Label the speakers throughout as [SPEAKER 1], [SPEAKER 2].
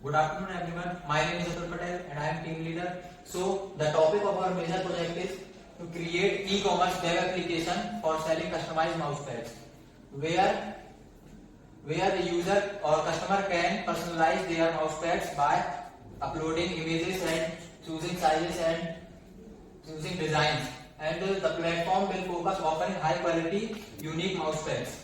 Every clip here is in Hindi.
[SPEAKER 1] Good afternoon everyone. My name is Atul Patel and I am team leader. So the topic of our major project is to create e-commerce web application for selling customized mouse pads, where the user or customer can personalize their mouse pads by uploading images and choosing sizes and choosing designs. And the platform will focus offering high quality, unique mouse pads.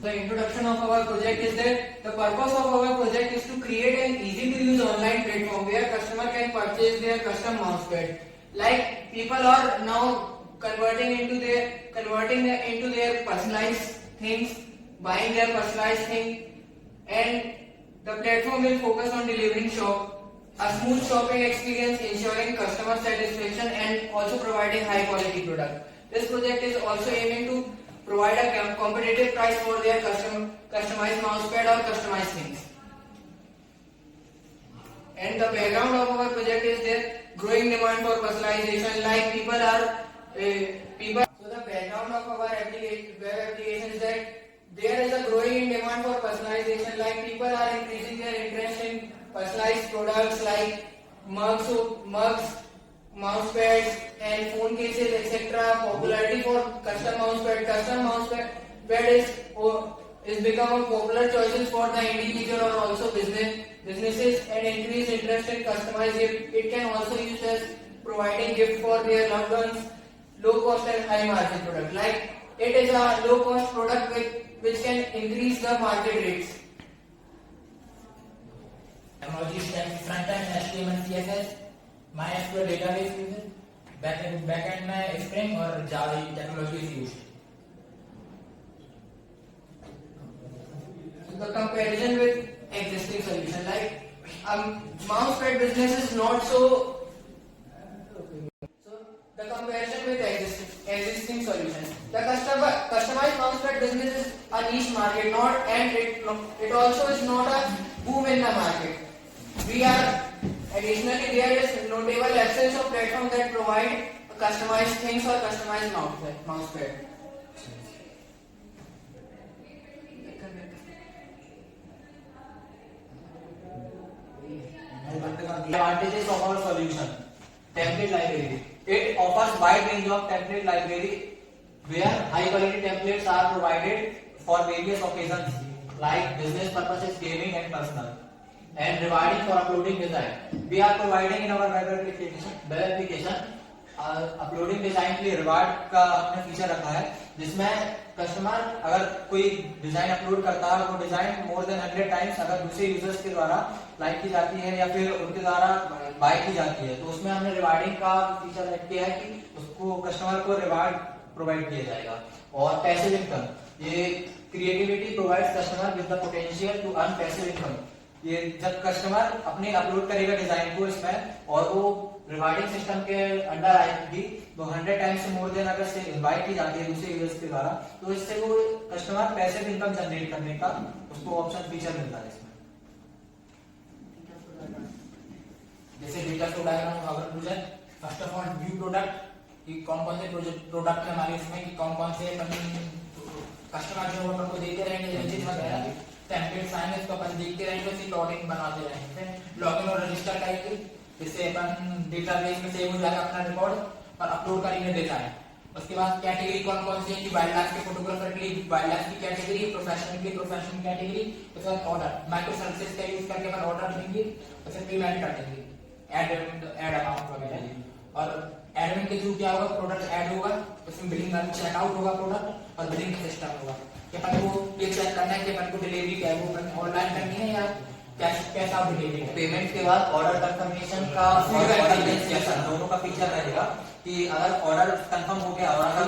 [SPEAKER 2] The introduction of our project is that the purpose of our project is to create an easy to use online platform where customer can purchase their custom mousepad. Like people are now converting into their personalized things, buying their personalized thing, and the platform will focus on delivering a smooth shopping experience, ensuring customer satisfaction and also providing high quality product. This project is also aiming to provide a competitive price for their customized mousepad or customized things. And the background of our project is there growing demand for personalization. Like So the background of our web application is that there is a growing demand for personalization. Like people are increasing their interest in personalized products like mugs, mouse pads and phone cases, etc. Popularity for custom mousepad. Custom mousepad is become a popular choices for the individual or also businesses, and increase interest in customized gift. It can also use as providing gift for their loved ones. Low cost and high margin product. Like it is a low cost product which can increase the market rates.
[SPEAKER 3] Technology stack front-end HTML CSS, MySQL database uses, backend में Spring और Java technology is used.
[SPEAKER 2] So the comparison with existing solution, like mousepad business is not so. So the comparison with existing solution, the customized mousepad business is a niche market, it also is not a boom in the market. Additionally, there is notable absence of platforms that provide customized things or customized mousepad.
[SPEAKER 1] Advantages of our solution. Template library. It offers wide range of template library where high quality templates are provided for various occasions like business purposes, gaming and personal. And rewarding for uploading design. We are providing in our web application uploading design के लिए रिवार्ड का हमने फीचर रखा है, जिसमें कस्टमर अगर कोई डिजाइन अपलोड करता है, वो डिजाइन मोर देन 100 टाइम्स अगर दूसरे यूजर्स के द्वारा लाइक की जाती है या फिर उनके द्वारा बाय की जाती है, तो उसमें हमने रिवार्डिंग का फीचर ऐड किया है कि उसको कस्टमर को रिवार्ड प्रोवाइड किया जाएगा. और पैसिव इनकम, ये creativity provides customer with the potential to earn passive income. ये जब कस्टमर अपने अपलोड करेगा डिजाइन को इसमें और वो रिवार्डिंग सिस्टम के अंडर आएगी, तो 100 टाइम्स से मोर देन अगर से इनवाइट की जाती है दूसरे यूजर्स के द्वारा, तो इससे वो कस्टमर पैसिव इनकम जनरेट करने का उसको ऑप्शन फीचर मिलता है इसमें.
[SPEAKER 3] जैसे डेटा फ्लो डायग्राम अगर project, first of all view product कि कौन से प्रोडक्ट है हमारे इसमें, कि कौन से कस्टमर जो अपन को देते रहेंगे रेंजेस वगैरह, टेम्पलेट्स आएंगे उसको अपन देखते रहेंगे, उसी प्लॉटिंग बनाते रहेंगे. लॉगिन और रजिस्टर करेंगे, जिससे अपन डेटाबेस में सेव हो जाएगा अपना रिकॉर्ड और अपलोड करेंगे डिजाइन. उसके बाद कैटेगरी कौन सी है कि वाइल्ड लाइफ के फोटोग्राफर के लिए वाइल्ड लाइफ की कैटेगरी, प्रोफेशनल के लिए प्रोफेशनल कैटेगरी. उसके बाद ऑर्डर माइक्रो सर्विसेज का यूज करके अपन ऑर्डर देंगे, उससे पेमेंट कैटेगरी एड अमाउंट वगैरह. और एडमिन के थ्रू क्या होगा, प्रोडक्ट ऐड होगा, उसमें बिलिंग चेकआउट होगा प्रोडक्ट और बिलिंग सिस्टम होगा कि अपन को ये चेक करना है कि अपन को डिलीवरी क्या है, वो ऑनलाइन करनी है या कैसा डिलीवरी.
[SPEAKER 1] पेमेंट के बाद ऑर्डर कंफर्मेशन का दोनों का फीचर रहेगा कि अगर ऑर्डर कंफर्म हो गया और अगर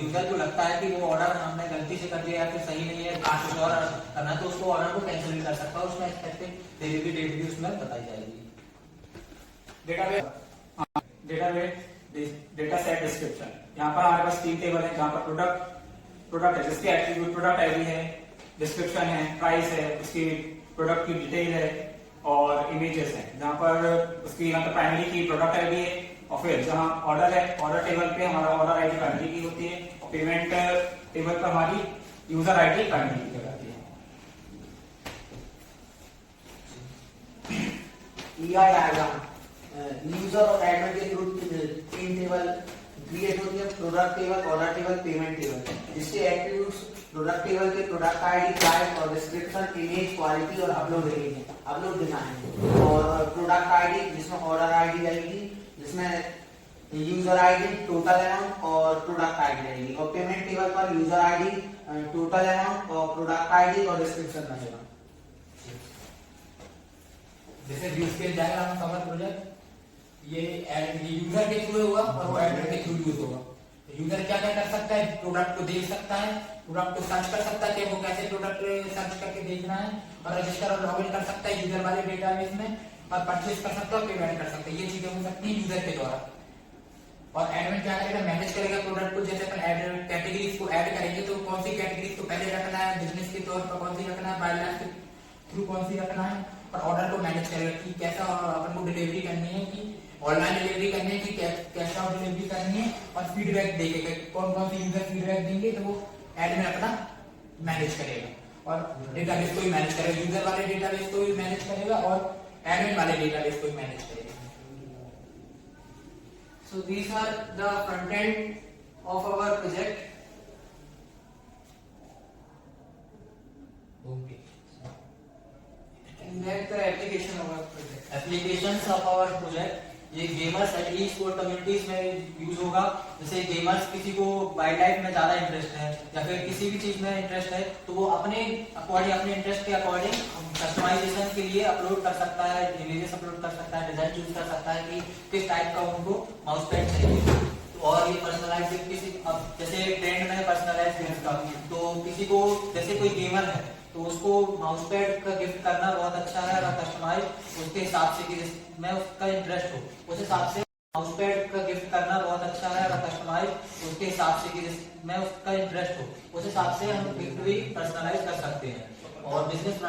[SPEAKER 1] यूजर को लगता है कि वो ऑर्डर हमने गलती से कर दिया या फिर सही नहीं है, कुछ और करना है, तो उसको ऑर्डर को कैंसिल भी कर सकता है. उसमें एक्सपेक्टेड डिलीवरी डेट भी उसमें बताई जाएगी.
[SPEAKER 4] डेटा सेट डिस्क्रिप्शन, यहाँ पर हमारे पास 3 टेबल है जहाँ पर प्रोडक्ट है जिसके एट्रीब्यूट प्रोडक्ट आईडी है, डिस्क्रिप्शन है, प्राइस है, उसकी प्रोडक्ट की डिटेल है और इमेजेस है. जहाँ पर उसकी यहाँ पर प्राइमरी की प्रोडक्ट आईडी है और फिर जहाँ ऑर्डर है, ऑर्डर टेबल पे हमारा ऑर्डर आईडी प्राइमरी की होती है और पेमेंट टेबल पर हमारी यूजर आईडी प्राइमरी की जाती है.
[SPEAKER 5] EI डायग्राम, यूजर और एडमिन के थ्रू 3 टेबल क्रिएट होती है, product table, order table, payment table. इसके एट्रीब्यूट्स प्रोडक्ट टेबल के प्रोडक्ट आईडी, प्राइस और डिस्क्रिप्शन, इमेज, क्वालिटी और अपलोड देना है। और प्रोडक्ट आईडी जिसमें ऑर्डर आईडी रहेगी, जिसमें यूजर आईडी, टोटल अमाउंट और प्रोडक्ट आईडी रहेगी। और पेमेंट टेबल पर यूजर आईडी, टोटल अमाउंट और प्रोडक्ट आईडी और डिस्क्रिप्शन रहेगा।
[SPEAKER 3] जैसे use case diagram cover project, ये यूजर के थ्रू होगा और वो एडमिन के थ्रू यूज होगा। यूजर क्या क्या कर सकता है, प्रोडक्ट को देख सकता है, प्रोडक्ट को सर्च कर सकता है कि वो कैसे प्रोडक्ट सर्च करके देखना है, और रजिस्टर और लॉगिन कर सकता है यूजर वाले डेटाबेस में, और परचेज कर सकता है और पेमेंट कर सकता है। ये चीजें हो सकती है यूजर के द्वारा। और एडमिन क्या करेगा, मैनेज करेगा प्रोडक्ट को। जैसे अपन कैटेगरीज को ऐड करेंगे तो कौन सी कैटेगरीज को पहले रखना है, बिजनेस के तौर पर कौन सी रखना है, वाइल्ड लाइफ के थ्रू कौन सी रखना है, और ऑर्डर को मैनेज करेगा कि कैसा अपन को डिलीवरी करनी है, कि ऑनलाइन डिलीवरी करनी है, कि कैश आउट डिलीवरी करनी है, और फीडबैक देंगे कौन कौन सी यूजर फीडबैक देंगे, तो वो एडमिन अपना मैनेज करेगा। और डेटाबेस को भी मैनेज करेगा, यूजर वाले डेटाबेस को भी मैनेज करेगा और एडमिन वाले डेटाबेस को भी मैनेज करेगा।
[SPEAKER 2] So these are the front end of our project.
[SPEAKER 3] Okay,
[SPEAKER 2] And that's the application of our project.
[SPEAKER 1] Applications of our project, ये gamers and e sport communities में यूज होगा। जैसे गेमर्स किसी को वाइल्ड लाइफ में ज्यादा इंटरेस्ट है या फिर किसी भी चीज में इंटरेस्ट है, तो वो अपने अकॉर्डिंग, अपने इंटरेस्ट के अकॉर्डिंग कस्टमाइजेशन के लिए अपलोड कर सकता है, इमेजेस अपलोड कर सकता है, डिजाइन चूज कर सकता है कि किस टाइप का उनको माउस पैड चाहिए। तो और ये पर्सनलाइज किसी, अब जैसे ट्रेंड में पर्सनलाइज गेम्स का, तो किसी को जैसे कोई गेमर है तो उसको माउस पैड का गिफ्ट करना बहुत अच्छा है, अगर कस्टमाइज उसके हिसाब से कि जिसमें उसका इंटरेस्ट हो उस हिसाब से माउस पैड का गिफ्ट करना बहुत अच्छा है, अगर कस्टमाइज उसके हिसाब से कि जिसमें उसका इंटरेस्ट हो उस हिसाब से हम गिफ्ट भी पर्सनलाइज कर सकते हैं। और बिजनेस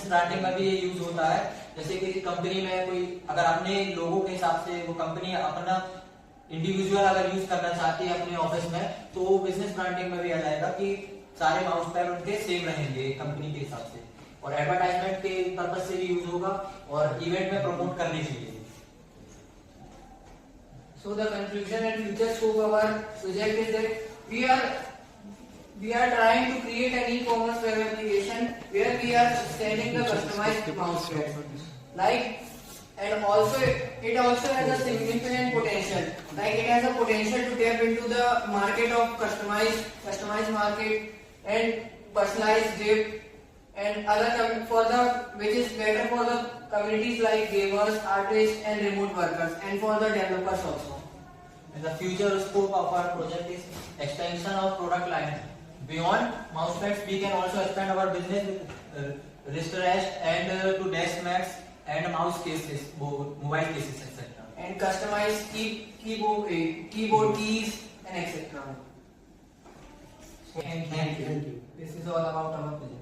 [SPEAKER 1] ब्रांडिंग में भी ये यूज होता है। जैसे किसी कंपनी में कोई, अगर अपने लोगों के हिसाब से वो कंपनी अपना इंडिविजुअल अगर यूज करना चाहती है अपने ऑफिस में, तो वो बिजनेस ब्रांडिंग में भी आ जाएगा कि सारे माउस पैड उनके सेम रहेंगे कंपनी के हिसाब से। और एडवर्टाइजमेंट के पर्पज से भी यूज होगा और इवेंट में प्रमोट करने के लिए।
[SPEAKER 2] So the conclusion and future scope of our project is that we are trying to create an e-commerce web application where we are selling the customized mouse pad. And also it also has a significant potential. Like it has a potential to tap into the market of customized market and personalized gift and other which is better for the communities like gamers, artists and remote workers, and for the developers also.
[SPEAKER 1] And the future scope of our project is extension of product line. Beyond mouse pads, we can also expand our business with wrist rest and to desk mats and mouse cases, mobile cases, etc.
[SPEAKER 2] And customized keyboard keys and etc.
[SPEAKER 3] Thank you.
[SPEAKER 2] This is all about our project.